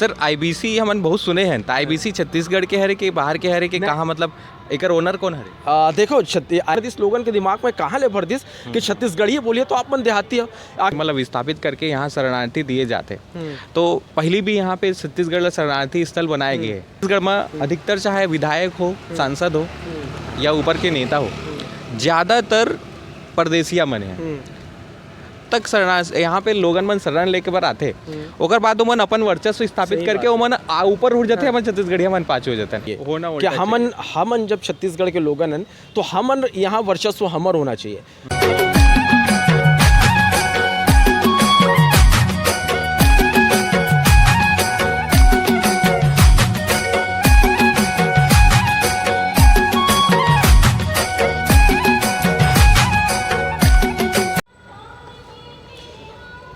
Sir IBC हमन बहुत सुने हैं, तो आईबीसी छत्तीसगढ़ के हरे के बाहर के हरे के कहाँ, मतलब एकर ओनर कौन हरे? देखो इस लोगन के दिमाग में कहाँ ले भर दिस कि छत्तीसगढ़ी बोलिए तो आप मन देहाती हो, मतलब स्थापित करके यहाँ शरणार्थी दिए जाते। तो पहली भी यहाँ पे छत्तीसगढ़ शरणार्थी स्थल बनाए गए हैं। छत्तीसगढ़ में अधिकतर चाहे विधायक हो, सांसद हो या ऊपर के नेता हो, ज़्यादातर परदेसिया मन है तक यहाँ पे लोगन मन शरण लेके बर आते। ओकर बाद ओमन अपन वर्चस्व स्थापित करके ओमन ऊपर उठ जाते, हमन छत्तीसगढ़िया मन पाछे हो जाते होना कि हमन जब छत्तीसगढ़ के लोगन हैं तो हमन यहाँ वर्चस्व हमर होना चाहिए।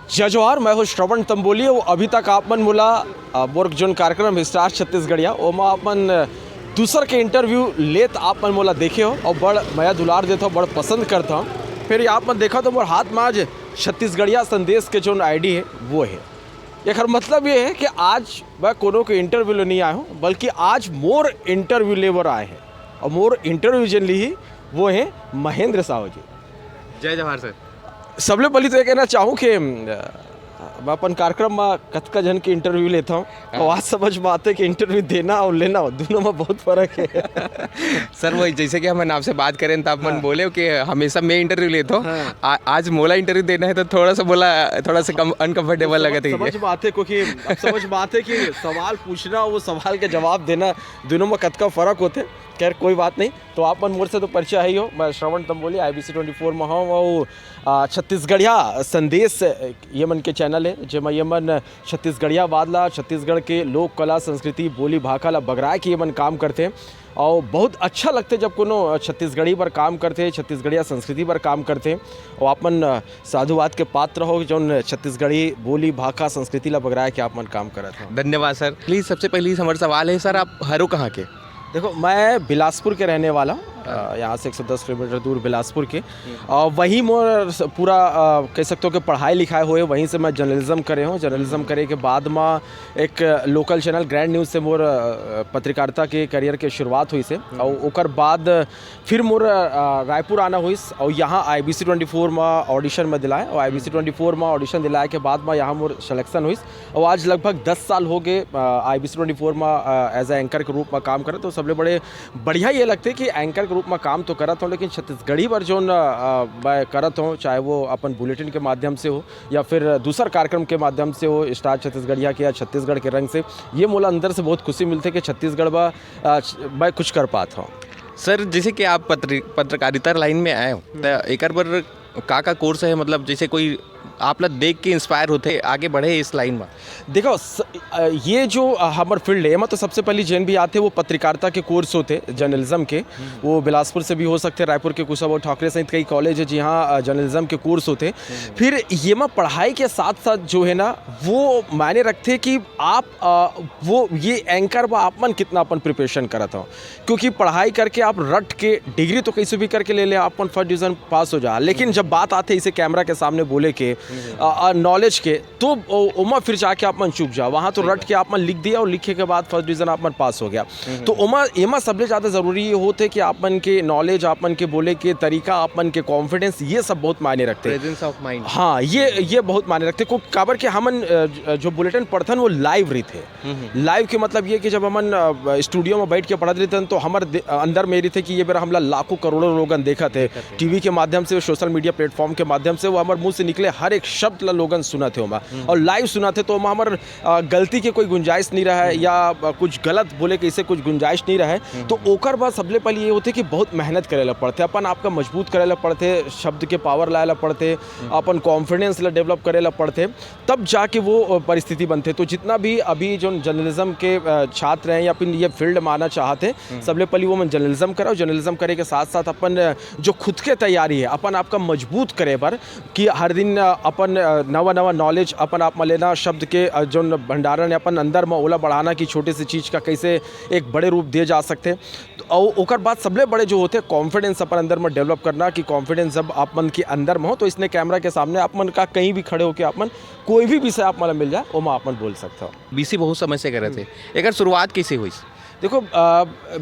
जय जोहार, मैं हूँ श्रवण तंबोली। वो अभी तक आप मन मोला मोर जोन कार्यक्रम स्टार छत्तीसगढ़िया ओमा आप मन दूसर के इंटरव्यू लेत आप मन मोला देखे हो और बड़ मया दुलार देता हो, बड़ पसंद करता हूँ। फिर आप मन देखा तो मोर हाथ में आज छत्तीसगढ़िया संदेश के जोन आईडी है वो है। एक मतलब ये है कि आज मैं कोनो के इंटरव्यू ले नहीं आया हूँ, बल्कि आज मोर इंटरव्यू लेवर आए हैं और मोर इंटरव्यू जिन ली ही वो है महेंद्र साहू जी। जय जवाहर सर। सबले पहले तो ये कहना चाहूँ कि मैं अपन कार्यक्रम में कतका जन के इंटरव्यू लेता हूँ और आज समझ में आते कि इंटरव्यू देना और लेना दोनों में बहुत फर्क है। सर वही जैसे कि हम आपसे बात करें तो आप मन बोले कि हमेशा मैं इंटरव्यू लेता हूँ, आज मोला इंटरव्यू देना है तो थोड़ा सा कम अनकंफर्टेबल लगा था। समझ में आते क्योंकि समझ में आते कि सवाल पूछना वो सवाल के जवाब देना दोनों में कतका फर्क होते। खैर कोई बात नहीं, तो आप मन मोर से तो परिचय ही हो। मैं श्रवण तंबोली IBC 24 में हूँ। वो छत्तीसगढ़िया संदेश ये मन के चैनल है जेमा ये मन छत्तीसगढ़िया बादला छत्तीसगढ़ के लोक कला संस्कृति बोली भाखा ला बगराए के ये मन काम करते हैं और बहुत अच्छा लगते जब कोनो छत्तीसगढ़ी पर काम करते हैं, छत्तीसगढ़िया संस्कृति पर काम करते हैं। और आप मन साधुवाद के पात्र हो जो छत्तीसगढ़ी बोली भाखा संस्कृति ला बगराए के आप मन काम करते हैं। धन्यवाद सर। प्लीज़ सबसे पहले हमारा सवाल है सर, आप हरो कहाँ के? देखो मैं बिलासपुर के रहने वाला, यहाँ से 110 किलोमीटर दूर बिलासपुर के। वहीं मोर पूरा कह सकते हो कि पढ़ाई लिखाई हुए, वहीं से मैं जर्नलिज्म करे हूँ। जर्नलिज्म करे के बाद में एक लोकल चैनल ग्रैंड न्यूज़ से मोर पत्रकारिता के करियर के शुरुआत हुई से और ओकर बाद फिर मोर रायपुर आना हुई और यहाँ IBC 24 में ऑडिशन में दिलाए और IBC 24 में ऑडिशन दिलाए के बाद में यहाँ मोर सिलेक्शन हुई और आज लगभग 10 साल हो गए IBC 24 में एज ए एंकर के रूप में काम करे। तो सबले बड़े बढ़िया ये लगते कि एंकर के रूप में काम तो करत हूँ, लेकिन छत्तीसगढ़ी पर जो मैं करत हूँ, चाहे वो अपन बुलेटिन के माध्यम से हो या फिर दूसर कार्यक्रम के माध्यम से हो, स्टार छत्तीसगढ़िया के या छत्तीसगढ़ के रंग से, ये मोला अंदर से बहुत खुशी मिलती है कि छत्तीसगढ़ में मैं कुछ कर पाता हूँ। सर जैसे कि आप पत्रकारिता लाइन में आए हो तो एक पर का कोर्स है, मतलब जैसे कोई आप लोग देख के इंस्पायर होते आगे बढ़े इस लाइन में? देखो ये जो हमार फील्ड है तो सबसे पहले जैन भी आते वो पत्रकारिता के कोर्स होते जर्नलिज्म के, वो बिलासपुर से भी हो सकते, रायपुर के कुशाभाऊ ठाकरे सहित कई कॉलेज है जहाँ जर्नलिज्म के कोर्स होते। फिर ये में पढ़ाई के साथ साथ जो है ना वो मायने रखते कि आप वो ये एंकर व आप मन कितना अपन प्रिपरेशन करता हो, क्योंकि पढ़ाई करके आप रट के डिग्री तो कैसे भी करके ले लें, अपन फर्स्ट डिवीज़न पास हो जा, लेकिन जब बात आते इसे कैमरा के सामने बोले के नॉलेज के तो उमा फिर जाके आप मन चुप जाओ। वहाँ तो रट के आप मन लिख दिया और लिखे के बाद फर्स्ट डिवीज़न आप मन पास हो गया। तो उमा एमा सबसे ज़्यादा ज़रूरी ये होते कि आप मन के नॉलेज, आप मन के बोले के तरीका, आप मन के कॉन्फिडेंस, ये सब बहुत मायने रखते हैं। प्रेजेंस ऑफ माइंड, हाँ ये बहुत मायने रखते को काबर के हमन जो बुलेटिन पढ़ते हैं वो लाइव रही थे। लाइव के मतलब ये कि जब हमन स्टूडियो में बैठ के पढ़ते रहते हैं तो हमारे अंदर में रही थे कि ये बेरा हमला लाखों करोड़ों लोगन देखा थे टीवी के माध्यम से, सोशल मीडिया प्लेटफॉर्म के माध्यम से, वो हमारे मुँह से निकले हर एक शब्द लोगन सुना थे वहाँ और लाइव सुना थे। तो हमारे गलती के कोई गुंजाइश नहीं रहा है या कुछ गलत बोले कि इसे कुछ गुंजाइश नहीं रहा है। तो ओकर बाद सबले पहले ये होते कि बहुत मेहनत करेला पड़ते, अपन आपका मजबूत करेला पड़ते, शब्द के पावर लाएला पड़ते, अपन कॉन्फिडेंस ला डेवलप करेला पड़ते, तब जाके वो परिस्थिति बनते। तो जितना भी अभी जो जर्नलिज्म के छात्र हैं या फिर ये फील्ड में आना चाहते, सबले पहले वो मन जर्नलिज्म करो। जर्नलिज्म करे के साथ साथ अपन जो खुद के तैयारी है अपन आपका मजबूत करे पर कि हर दिन अपन नवा नवा नॉलेज अपन आप में लेना, शब्द के जो भंडारण अपन अंदर में ओला बढ़ाना कि छोटी सी चीज़ का कैसे एक बड़े रूप दिए जा सकते। तो और ओकर बाद सबले बड़े जो होते हैं कॉन्फिडेंस अपन अंदर में डेवलप करना कि कॉन्फिडेंस जब आप मन के अंदर में हो तो इसने कैमरा के सामने आप मन का कहीं भी खड़े होकर आप मन कोई भी विषय आप मन मिल जाए वो मैं आप मन बोल सकता हूँ। बीसी बहुत समय से करे थे, एक शुरुआत कैसे हुई? देखो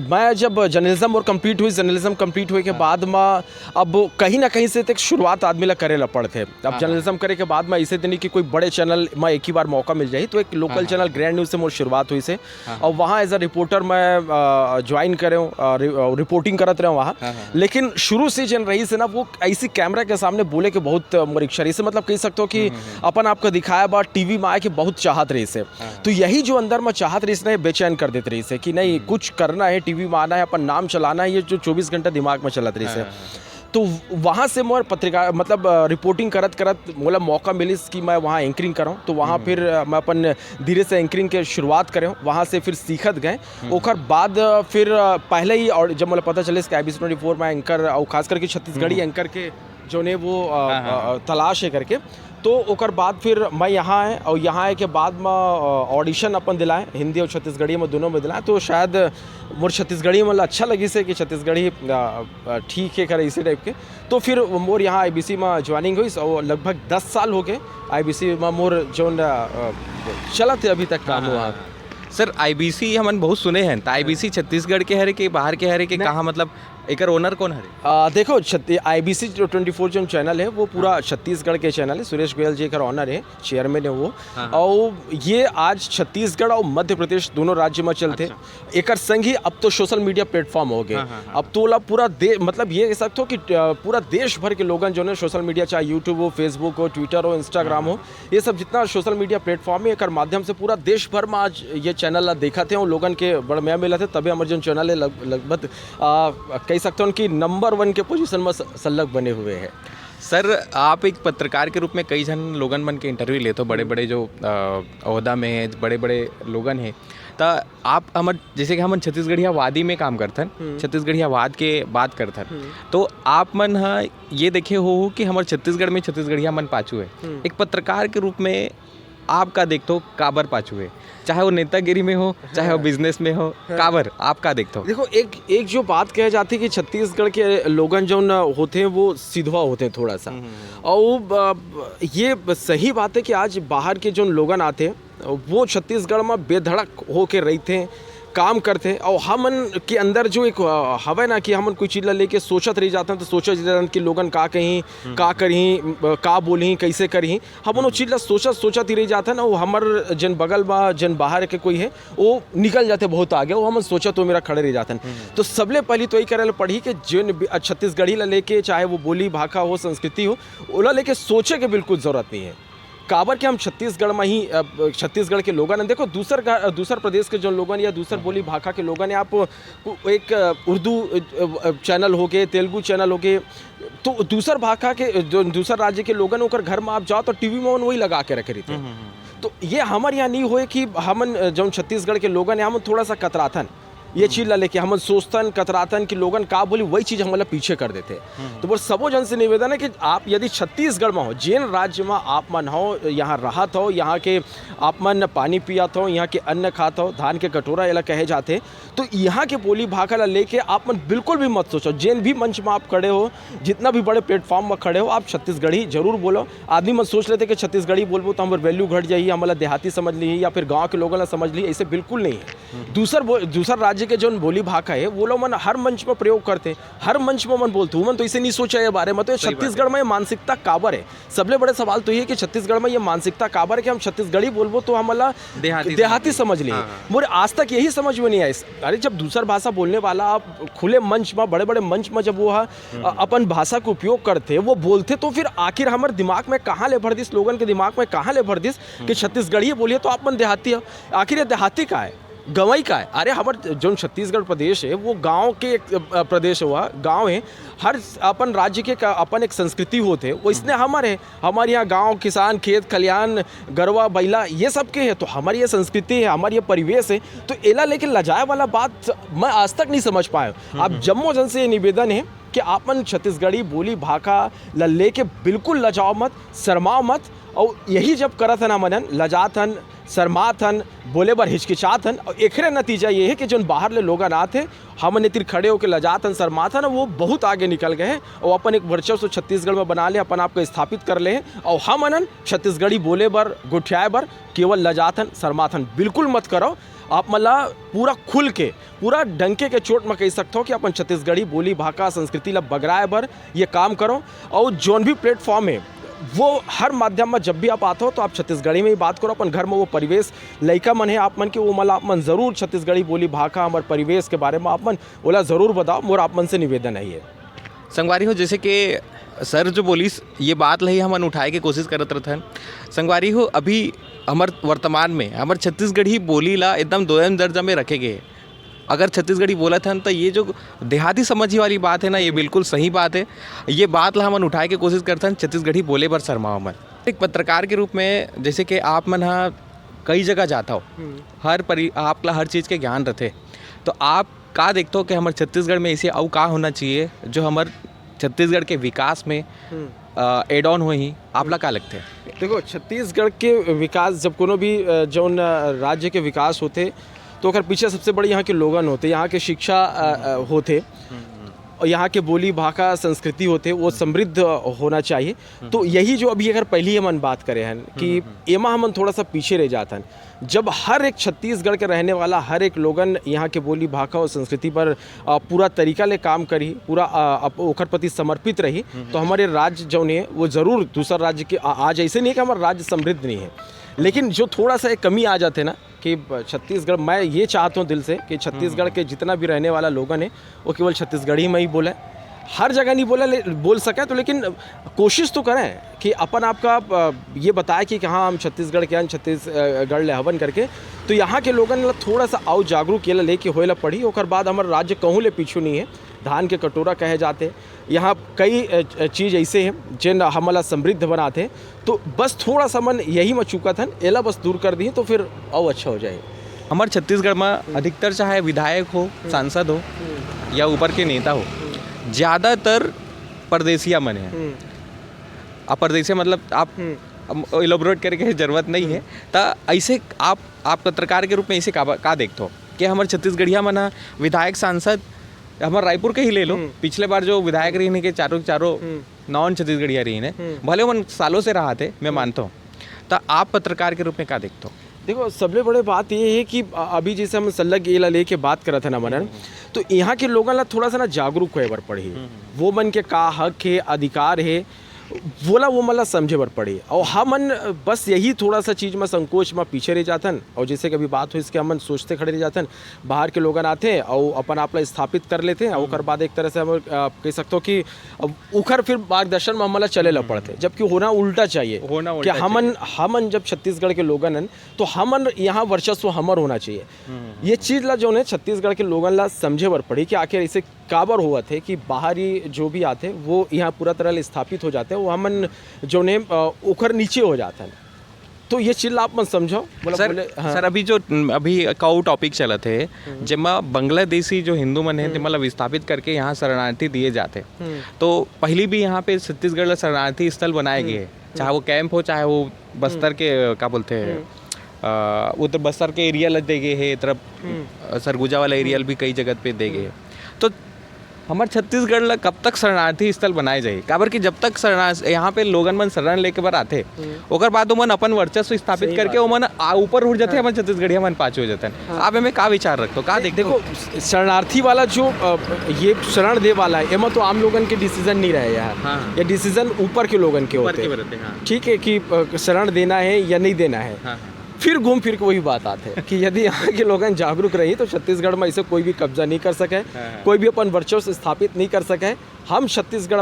मैं जब जर्नलिज्म और कंप्लीट हुई, जर्नलिज्म कंप्लीट हुए के बाद में अब कहीं ना कहीं से एक शुरुआत आदमी ला करे ला पड़ते। अब जर्नलिज्म करे के बाद में ऐसे दिन कि कोई बड़े चैनल में एक ही बार मौका मिल जाए तो एक लोकल चैनल ग्रैंड न्यूज़ से मोर शुरुआत हुई से और वहाँ एज अ रिपोर्टर मैं ज्वाइन करे हूँ, रिपोर्टिंग करते रहे वहाँ। लेकिन शुरू से जन रही से ना वो ऐसी कैमरा के सामने बोले के बहुत मोर इच्छा रही से, मतलब कह सकते हो कि अपन आपको दिखाया बात टीवी में आए के बहुत चाहत रही से। तो यही जो अंदर में चाहत रही से बेचैन कर देते रही से कि नहीं कुछ करना है, टीवी में आना है, अपन नाम चलाना है, ये जो 24 घंटे दिमाग में चलत रही से। तो वहाँ से मोर पत्रिका मतलब रिपोर्टिंग करत मोला मौका मिलिस कि मैं वहाँ एंकरिंग कराऊँ। तो वहाँ फिर मैं अपन धीरे से एंकरिंग के शुरुआत करें, वहाँ से फिर सीखत गए। ओकर बाद फिर पहले ही और जब मुझे पता चले कि IBC 24 में एंकर और खास करके छत्तीसगढ़ी एंकर के जो ने वो तलाश है करके, तो ओकर बाद फिर मैं यहाँ आए और यहाँ आए के बाद में ऑडिशन अपन दिलाएं, हिंदी और छत्तीसगढ़ी में दोनों में दिलाएं। तो शायद मोर छत्तीसगढ़ी में अच्छा लगी से कि छत्तीसगढ़ी ठीक है करे इसी टाइप के। तो फिर मोर यहाँ IBC में ज्वाइनिंग हुई और लगभग 10 साल हो गए IBC में मोर जो चला थे अभी तक काम हुआ। सर IBC हमन बहुत सुने हैं, तो IBC छत्तीसगढ़ के हरे के बाहर के हरे के कहाँ, मतलब एकर ओनर कौन है? देखो IBC 24 जो चैनल है वो पूरा छत्तीसगढ़ के चैनल है। सुरेश गोयल जी एकर ऑनर है, चेयरमैन है वो। और ये आज छत्तीसगढ़ और मध्य प्रदेश दोनों राज्य में चलते। एकर संग ही अब तो सोशल मीडिया प्लेटफॉर्म हो गए। अब तो पूरा मतलब ये कह सकते हो कि पूरा देश भर के लोगन जो है सोशल मीडिया, चाहे यूट्यूब हो, फेसबुक हो, ट्विटर हो, इंस्टाग्राम हो, ये सब जितना सोशल मीडिया प्लेटफॉर्म है एकर माध्यम से पूरा देश भर में आज ये चैनल देखा थे और लोगन के बड़ मैं मिला थे। तभी हमारे जो चैनल है लगभग कह सकते हैं उनकी नंबर 1 के पोजीशन में संलग्न बने हुए हैं। सर आप एक पत्रकार के रूप में कई जन लोगन मन के इंटरव्यू लेते हो, बड़े बड़े जो ओहदा में है, बड़े बड़े लोगन हैं। तो आप हमारे जैसे कि हम छत्तीसगढ़िया वादी में काम करथन, छत्तीसगढ़िया वाद के बात करथन, तो आप मन ये देखे हो कि हमारे छत्तीसगढ़ में छत्तीसगढ़िया मन पाछू है। एक पत्रकार के रूप में आपका देखते हो काबर पाछू है, चाहे वो नेतागिरी में हो चाहे वो बिजनेस में हो, काबर आपका देखते हो? देखो एक जो बात कह जाती है कि छत्तीसगढ़ के लोगन जो होते हैं वो सीधवा होते हैं थोड़ा सा, और ये सही बात है कि आज बाहर के जो लोगन आते हैं वो छत्तीसगढ़ में बेधड़क होके रहते हैं, काम करते हैं। और हमन के अंदर जो एक हवा ना कि हमन कोई चीज़ लेके सोचत रह जाते हैं, तो सोचत रहते कि लोगन का कहीं का करही, का बोलही, कैसे करही, हम वो चीज़ सोचत ही रह जाते हैं ना। वो हमार जन बगल बा जन बाहर के कोई है वो निकल जाते बहुत आगे, वो हमन सोचत तो मेरा खड़े रह जाते हैं। तो सबले पहली तो यही करे पढ़ी कि जिन छत्तीसगढ़ी ला लेके, चाहे वो बोली भाषा हो, संस्कृति हो, ओला लेके सोचे के बिल्कुल ज़रूरत नहीं है। काबर के हम छत्तीसगढ़ में ही छत्तीसगढ़ के लोगन हैं। देखो दूसर प्रदेश के जो लोगन या दूसर बोली भाषा के लोगन हैं, आप एक उर्दू चैनल हो गए, तेलुगु चैनल हो गए, तो दूसर भाषा के जो दूसर राज्य के लोगन ओकर घर में आप जाओ तो टीवी में वही लगा के रखे रहते हैं। तो ये हमारे यहाँ नहीं होए कि हमन जो छत्तीसगढ़ के लोगन हैं हम थोड़ा सा कतराथन ये चीज़ ला लेके, हम सोचतन कतरातन कि लोगन का बोली वही चीज़ हमारा पीछे कर देते। तो वो सबो जन से निवेदन है कि आप यदि छत्तीसगढ़ में हो, जिन राज्य में आप मन हो, यहाँ रहत हो, यहाँ के आप मन पानी पियात हो, यहाँ के अन्न खात हो, धान के कटोरा ये कहे जाते, तो यहाँ के बोली भाषा ला लेके आप मन बिल्कुल भी मत सोचो। जिन भी मंच में आप खड़े हो, जितना भी बड़े प्लेटफॉर्म में खड़े हो, आप छत्तीसगढ़ी जरूर बोलो। आदमी मत सोच लेते कि छत्तीसगढ़ी बोलबो तो हमारे वैल्यू घट जाइए, हमारा देहाती समझ ली या फिर गाँव के लोगों ने समझ ली, ऐसे बिल्कुल नहीं है। दूसर राज्य के जो बोली भाषा है वो लोग मन हर मंच में प्रयोग करते, हर मंच में मन बोलते, मन तो इसे नहीं सोचा है बारे में। तो छत्तीसगढ़ में मानसिकता काबर है, सबले बड़े सवाल तो ये कि छत्तीसगढ़ में ये मानसिकता काबर है कि हम छत्तीसगढ़ी बोलबो तो हमारा देहाती समझ लिए। मुझे आज तक यही समझ में नहीं आया। अरे जब दूसर भाषा बोलने वाला आप खुले मंच में, बड़े बड़े मंच में जब वो अपन भाषा का उपयोग करते, वो बोलते, तो फिर आखिर हमारे दिमाग में कहाँ ले भर दिस, लोगन के दिमाग में कहाँ ले भर दिस कि छत्तीसगढ़ी बोलिए तो आप मन देहाती हो। आखिर ये देहाती का है, गंवई का है? अरे हमारे जो छत्तीसगढ़ प्रदेश है वो गांव के एक प्रदेश हुआ, गांव है। हर अपन राज्य के अपन एक संस्कृति होते, वो इसने हमारे यहाँ गांव, किसान, खेत खलियान, गरवा बैला ये सब के है। तो हमारी ये संस्कृति है, हमारी ये परिवेश है। तो एला लेकिन लजाए वाला बात मैं आज तक नहीं समझ पाया। अब जम्मो जन से ये निवेदन है कि आपन छत्तीसगढ़ी बोली भाषा ल लेके बिल्कुल लजाओ मत, शर्माओ मत। और यही जब करत हन हमन लजात हन, शर्मात हन, बोले बर हिचकिचात हन, और एकरे नतीजा ये है कि जो बाहर ले लोग आते हैं हमन इतिर खड़े होकर लजात हन, शर्मात हन, वो बहुत आगे निकल गए हैं और अपन एक वर्चस्व छत्तीसगढ़ में बना ले, अपन आपको स्थापित कर ले हैं। और हमन छत्तीसगढ़ी बोले बर, गुठियाए बर केवल लजात हन, शर्मात हन। बिल्कुल मत करो। आप मतलब पूरा खुल के, पूरा डंके के चोट में कह सकते हो कि अपन छत्तीसगढ़ी बोली भाषा संस्कृति ला बगराए बर ये काम करो। और जोन भी प्लेटफॉर्म है वो हर माध्यम में जब भी आप आते हो तो आप छत्तीसगढ़ी में ही बात करो। अपन घर में वो परिवेश लइका मन है आप मन के, वो मतलब आप मन ज़रूर छत्तीसगढ़ी बोली भाषा हमारे परिवेश के बारे में आप मन बोला ज़रूर बताओ। मोर आप मन से निवेदन है ये संगवारी हो, जैसे कि सर जो बोलिस ये बात लही हमन उठाए के कोशिश करत रहथन। संगवारी हो, अभी हमार वर्तमान में हमार छत्तीसगढ़ी बोली ला एकदम दोयम दर्जा में रखे गए। अगर छत्तीसगढ़ी बोलत हन तो ये जो देहाती समझी वाली बात है ना, ये बिल्कुल सही बात है। ये बात ला हमन उठाए के कोशिश करते हैं, छत्तीसगढ़ी बोले पर शर्माओ मन। एक पत्रकार के रूप में जैसे कि आप मन हाँ कई जगह जाता हो, आपला हर चीज़ के ज्ञान रहते, तो आप का देखते हो कि हमारे छत्तीसगढ़ में ऐसे और का होना चाहिए जो हमारे छत्तीसगढ़ के विकास में एड ऑन हुए ही आपला का लगते हैं? देखो, छत्तीसगढ़ के विकास जब कोनो भी जौन राज्य के विकास होते तो अगर पीछे सबसे बड़ी यहाँ के लोगन होते, यहाँ के शिक्षा होते और यहाँ के बोली भाषा संस्कृति होते, वो समृद्ध होना चाहिए। तो यही जो अभी अगर पहली हमन बात करें हैं कि एमा हमन थोड़ा सा पीछे रह जाता है। जब हर एक छत्तीसगढ़ के रहने वाला हर एक लोगन यहाँ के बोली भाषा और संस्कृति पर पूरा तरीका ले काम करी, पूरा ओकर प्रति समर्पित रही, तो हमारे राज्य जो है वो ज़रूर दूसरा राज्य के आज ऐसे नहीं है कि हमारा राज्य समृद्ध नहीं है, लेकिन जो थोड़ा सा एक कमी आ जाते ना कि छत्तीसगढ़, मैं ये चाहता हूँ दिल से कि छत्तीसगढ़ के जितना भी रहने वाला लोगन है वो केवल छत्तीसगढ़ी में ही बोले। हर जगह नहीं बोल सके तो लेकिन कोशिश तो करें कि अपन आपका ये बताए कि हाँ हम छत्तीसगढ़ के छत्तीसगढ़ ले हवन करके। तो यहाँ के लोगन थोड़ा सा आओ जागरूक ये लेके होएला पड़ी। और बाद हमारा राज्य कहूँ ले पीछू नहीं है, धान के कटोरा कहे जाते। यहाँ कई चीज़ ऐसे हैं जिन हमला समृद्ध बनाते, तो बस थोड़ा सा मन यही में चुका था, एला बस दूर कर दिए तो फिर और अच्छा हो जाए। हमारे छत्तीसगढ़ में अधिकतर चाहे विधायक हो, सांसद हो या ऊपर के नेता हो, ज़्यादातर परदेसिया मन है। अब परदेसिया मतलब आप इलोबरेट करके जरूरत नहीं है। तो ऐसे आप पत्रकार के रूप में ऐसे का देखते हो कि हमारे छत्तीसगढ़िया मन विधायक सांसद हमारे रायपुर के ही ले लो, पिछले बार जो विधायक रही के चारों नॉन छत्तीसगढ़िया रही ने, भले वो सालों से रहा थे, मैं मानता हूँ। तो आप पत्रकार के रूप में क्या देखते हो? देखो, सबसे बड़े बात ये है कि अभी जैसे हम सल्लग ये लेके बात कर रहे थे ना मनन, तो यहाँ के लोगों ला थोड़ा सा ना जागरूक होए बर पड़ी। वो मन के का हक है, अधिकार है, बोला वो मतलब समझे बर पड़ी। और हमन बस यही थोड़ा सा चीज़ में संकोच में पीछे रह जातन। और जैसे कभी बात हो इसके हमन सोचते खड़े रह जातन, बाहर के लोग आते हैं और अपन आप स्थापित कर लेते हैं। और उसके बाद एक तरह से हम कह सकते हो कि उखर फिर मार्गदर्शन में हमला चले ला पड़ते, जबकि होना उल्टा चाहिए कि हमन जब छत्तीसगढ़ के लोगन हैं तो हमन यहाँ वर्चस्व हमर होना चाहिए। ये चीज़ ला जो है छत्तीसगढ़ के लोगन ला समझे बर पड़ी कि आखिर इसे काबर हुआ थे कि बाहरी जो भी आते वो यहाँ पूरा तरह स्थापित हो जाते हैं, वो हमन जो ने उखर नीचे हो जाता है। तो ये चीज़ आप मत समझो। सर अभी काउ टॉपिक चला थे जिसमें बांग्लादेशी जो हिंदू मन है मतलब विस्थापित करके यहाँ शरणार्थी दिए जाते। तो पहले भी यहाँ पे छत्तीसगढ़ शरणार्थी स्थल बनाए गए, चाहे वो कैंप हो, चाहे वो बस्तर के क्या बोलते हैं उधर बस्तर के एरिया लग दे गए है, तरफ सरगुजा वाला एरिया भी कई जगह पे दे गए। तो हमारे छत्तीसगढ़ ला कब तक शरणार्थी स्थल बनाए जाए? काबर कि जब तक यहाँ पे लोगन मन शरण लेके बार आते, ओकर बाद मन अपन वर्चस्व स्थापित करके वो मन ऊपर उठ जाते, हमारे छत्तीसगढ़िया मन पाछे हो जाते हैं। आप हमें का विचार रखते हो, का देखो शरणार्थी वाला जो ये शरण दे वाला है, एमा तो आम लोगन के डिसीजन नहीं रहे यार। ये डिसीजन ऊपर के लोगन के होते हैं, ठीक है, कि शरण देना है या नहीं देना है। फिर घूम फिर के वही बात आते हैं कि यदि यहाँ के लोग जागरूक रही तो छत्तीसगढ़ में ऐसे कोई भी कब्जा नहीं कर सके, कोई भी अपन वर्चस्व स्थापित नहीं कर सके। हम छत्तीसगढ़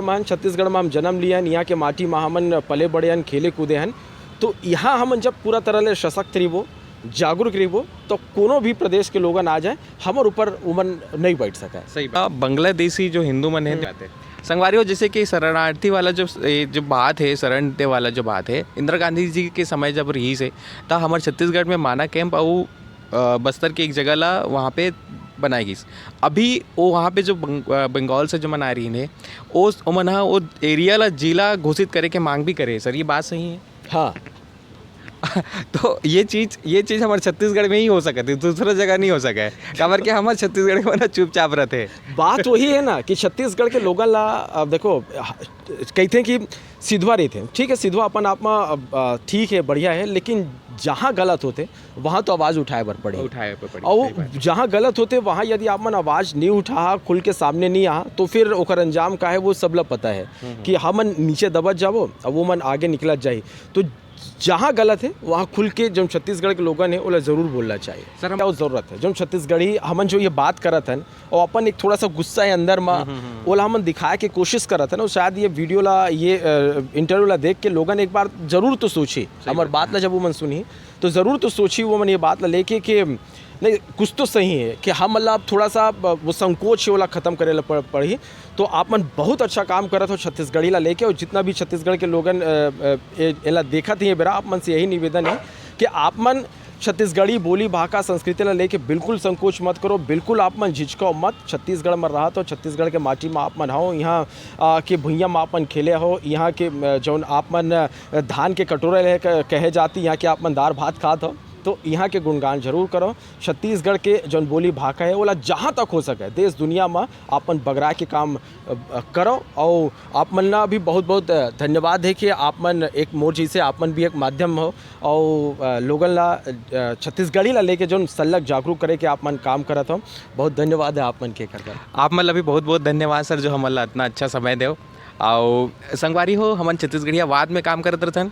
में हम जन्म लिए हैं, यहाँ के माटी में हमन पले बड़े हैं, खेले कूदे हैं। तो यहाँ हम जब पूरा तरह से सशक्त रहिबो, जागरूक रहिबो, तो कोनो भी प्रदेश के लोगन आ जाए हमारे ऊपर उमन नहीं बैठ सके। सही बात। बांग्लादेशी जो हिंदू मन है संगवारियों, जैसे कि शरणार्थी वाला जो बात है, शरण दे वाला जो बात है, इंदिरा गांधी जी के समय जब रही से तब हमारे छत्तीसगढ़ में माना कैंप और बस्तर की एक जगह ला वहाँ पे बनाएगी। अभी वो वहाँ पे जो बंगाल से जो मन आ रही ने वो मन वो एरिया ला जिला घोषित करे के मांग भी करे सर, ये बात सही है? हाँ तो ये चीज़ हमारे छत्तीसगढ़ में ही हो सकती है, दूसरा जगह नहीं हो सका है। काबर के हमारे छत्तीसगढ़ के बना चुपचाप रहते हैं। बात वही है ना कि छत्तीसगढ़ के लोगन ला अब देखो कहते हैं कि सिधवा रहते हैं, ठीक है, सिधवा अपन आप में ठीक है, बढ़िया है, लेकिन जहाँ गलत होते वहाँ तो आवाज़ उठाए बर पड़े, और जहाँ गलत होते वहाँ यदि आप मन आवाज़ नहीं उठा, खुल के सामने नहीं आ, तो फिर ओकर अंजाम का है वो सब ला पता है कि हमन नीचे दबत जाबो और वो मन आगे निकलत जाए। तो जहाँ गलत है वहाँ खुल के जो छत्तीसगढ़ के लोगन है ओला ज़रूर बोलना चाहिए सर, हम ज़रूरत है जो छत्तीसगढ़ी हमन जो ये बात करत हन और अपन एक थोड़ा सा गुस्सा है अंदर में ओला हमन दिखाए के कोशिश करत हन, और शायद ये वीडियो ला ये इंटरव्यू ला देख के लोगन एक बार ज़रूर तो सोची हमार बात ला, जब वो मन सुनी तो ज़रूर तो सोची वो मन ये बात ला लेके कि नहीं कुछ तो सही है कि हम मतलब थोड़ा सा वो संकोच है वाला ख़त्म करे ला पड़ी। तो आप मन बहुत अच्छा काम करत हो छत्तीसगढ़ी ला लेके, और जितना भी छत्तीसगढ़ के लोगन एला देखत ही बेरा आप मन से यही निवेदन है कि आप मन छत्तीसगढ़ी बोली भाषा संस्कृति ला लेके बिल्कुल संकोच मत करो, बिल्कुल आप मन झिझको मत। छत्तीसगढ़ में रहा तो छत्तीसगढ़ के माटी में आप मन हो, यहाँ के भुइयाँ में आप मन खेले हो, यहाँ के जौन आप मन धान के कटोरे कहे जाती यहाँ के आप मन दाल भात खात हो, तो यहाँ के गुणगान जरूर करो। छत्तीसगढ़ के जौन बोली भाषा है वो जहाँ तक हो सके देश दुनिया में अपन बगरा के काम करो। और आप मन ला भी बहुत बहुत धन्यवाद है कि आप मन एक मोर जैसे आप मन भी एक माध्यम हो और लोगन ला छत्तीसगढ़ी ला लेके जौन सलग जागरूक करे के आप मन काम करत हो। बहुत धन्यवाद है आप मन के कर आप मन ला भी बहुत बहुत धन्यवाद सर, जो हमन ला इतना अच्छा समय दो। और संगवारी हो हमन छत्तीसगढ़िया वाद में काम करत रहथन।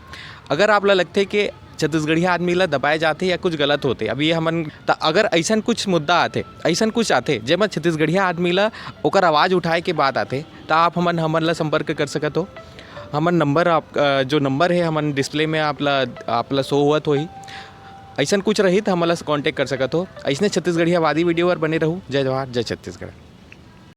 अगर आप ला लगते कि छत्तीसगढ़िया आदमी ला दबाए जाते या कुछ गलत होते, अभी ये हमन अगर ऐसा कुछ मुद्दा आते, ऐसा कुछ आते जेमा छत्तीसगढ़िया आदमी ला ओकर आवाज़ उठाए के बात आते, तो आप हमन ला संपर्क कर सकत हो। हमन नंबर आप जो नंबर है हमन डिस्प्ले में आप ला शो हुआ तो ही ऐसा कुछ रही तो हमन ला कॉन्टेक्ट कर सकत हो। ऐसने छत्तीसगढ़िया वादी वीडियो पर बने रहूँ। जय जवाहर, जय छत्तीसगढ़।